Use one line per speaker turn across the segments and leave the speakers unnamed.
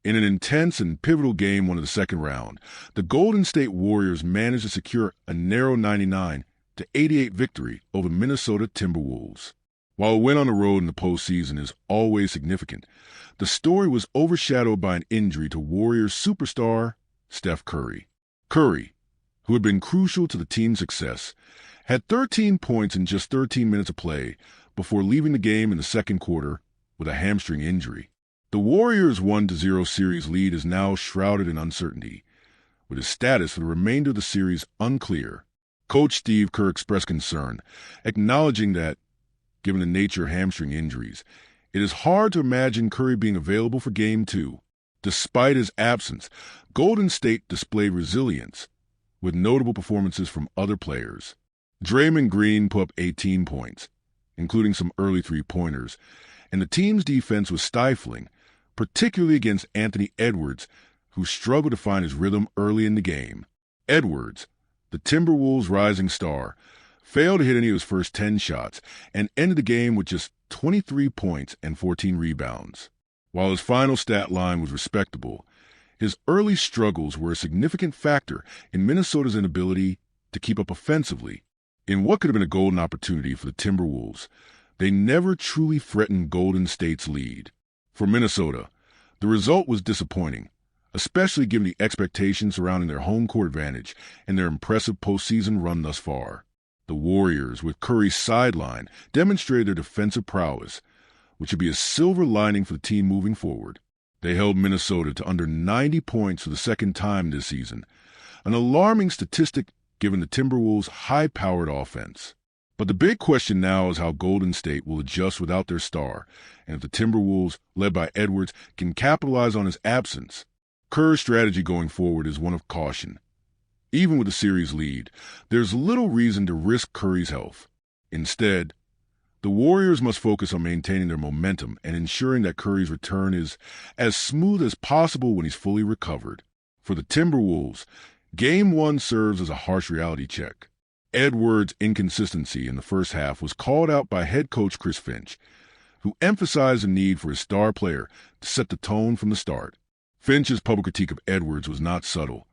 In an intense and pivotal game one of the second round, the Golden State Warriors managed to secure a narrow 99-88 victory over Minnesota Timberwolves. While a win on the road in the postseason is always significant, the story was overshadowed by an injury to Warriors superstar Steph Curry. Curry, who had been crucial to the team's success, had 13 points in just 13 minutes of play before leaving the game in the second quarter with a hamstring injury. The Warriors' 1-0 series lead is now shrouded in uncertainty, with his status for the remainder of the series unclear. Coach Steve Kerr expressed concern, acknowledging that, given the nature of hamstring injuries, it is hard to imagine Curry being available for Game 2. Despite his absence, Golden State displayed resilience, with notable performances from other players. Draymond Green put up 18 points, including some early three-pointers, and the team's defense was stifling, particularly against Anthony Edwards, who struggled to find his rhythm early in the game. Edwards, the Timberwolves' rising star, failed to hit any of his first 10 shots and ended the game with just 23 points and 14 rebounds. While his final stat line was respectable, his early struggles were a significant factor in Minnesota's inability to keep up offensively. In what could have been a golden opportunity for the Timberwolves, they never truly threatened Golden State's lead. For Minnesota, the result was disappointing, especially given the expectations surrounding their home court advantage and their impressive postseason run thus far. The Warriors, with Curry's sideline, demonstrated their defensive prowess, which would be a silver lining for the team moving forward. They held Minnesota to under 90 points for the second time this season, an alarming statistic given the Timberwolves' high-powered offense. But the big question now is how Golden State will adjust without their star, and if the Timberwolves, led by Edwards, can capitalize on his absence. Kerr's strategy going forward is one of caution. Even with the series lead, there's little reason to risk Curry's health. Instead, the Warriors must focus on maintaining their momentum and ensuring that Curry's return is as smooth as possible when he's fully recovered. For the Timberwolves, Game 1 serves as a harsh reality check. Edwards' inconsistency in the first half was called out by head coach Chris Finch, who emphasized the need for his star player to set the tone from the start. Finch's public critique of Edwards was not subtle.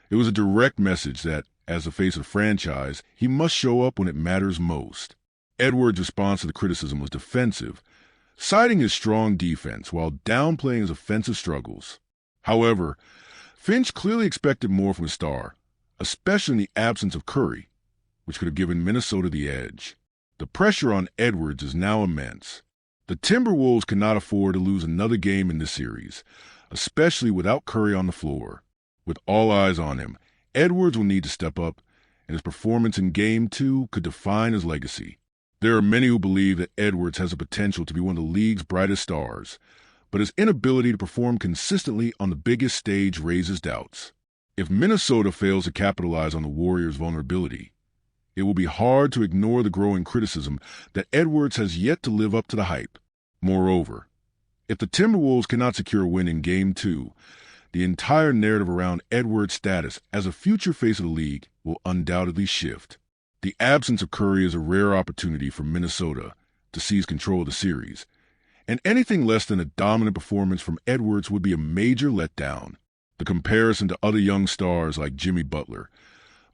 It was a direct message that, as the face of the franchise, he must show up when it matters most. Edwards' response to the criticism was defensive, citing his strong defense while downplaying his offensive struggles. However, Finch clearly expected more from his star, especially in the absence of Curry, which could have given Minnesota the edge. The pressure on Edwards is now immense. The Timberwolves cannot afford to lose another game in this series, especially without Curry on the floor. With all eyes on him, Edwards will need to step up, and his performance in Game 2 could define his legacy. There are many who believe that Edwards has the potential to be one of the league's brightest stars, but his inability to perform consistently on the biggest stage raises doubts. If Minnesota fails to capitalize on the Warriors' vulnerability, it will be hard to ignore the growing criticism that Edwards has yet to live up to the hype. Moreover, if the Timberwolves cannot secure a win in Game 2, the entire narrative around Edwards' status as a future face of the league will undoubtedly shift. The absence of Curry is a rare opportunity for Minnesota to seize control of the series, and anything less than a dominant performance from Edwards would be a major letdown. The comparison to other young stars like Jimmy Butler,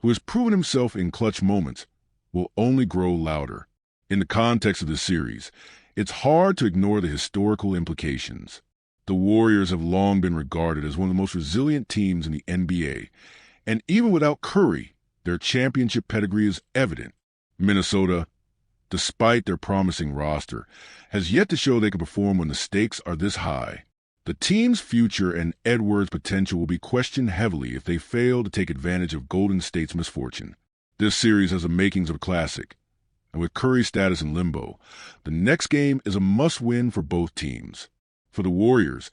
who has proven himself in clutch moments, will only grow louder. In the context of this series, it's hard to ignore the historical implications. The Warriors have long been regarded as one of the most resilient teams in the NBA, and even without Curry, their championship pedigree is evident. Minnesota, despite their promising roster, has yet to show they can perform when the stakes are this high. The team's future and Edwards' potential will be questioned heavily if they fail to take advantage of Golden State's misfortune. This series has the makings of a classic, and with Curry's status in limbo, the next game is a must-win for both teams. For the Warriors,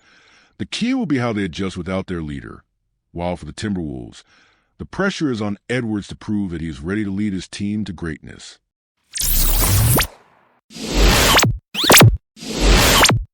the key will be how they adjust without their leader, while for the Timberwolves, the pressure is on Edwards to prove that he is ready to lead his team to greatness.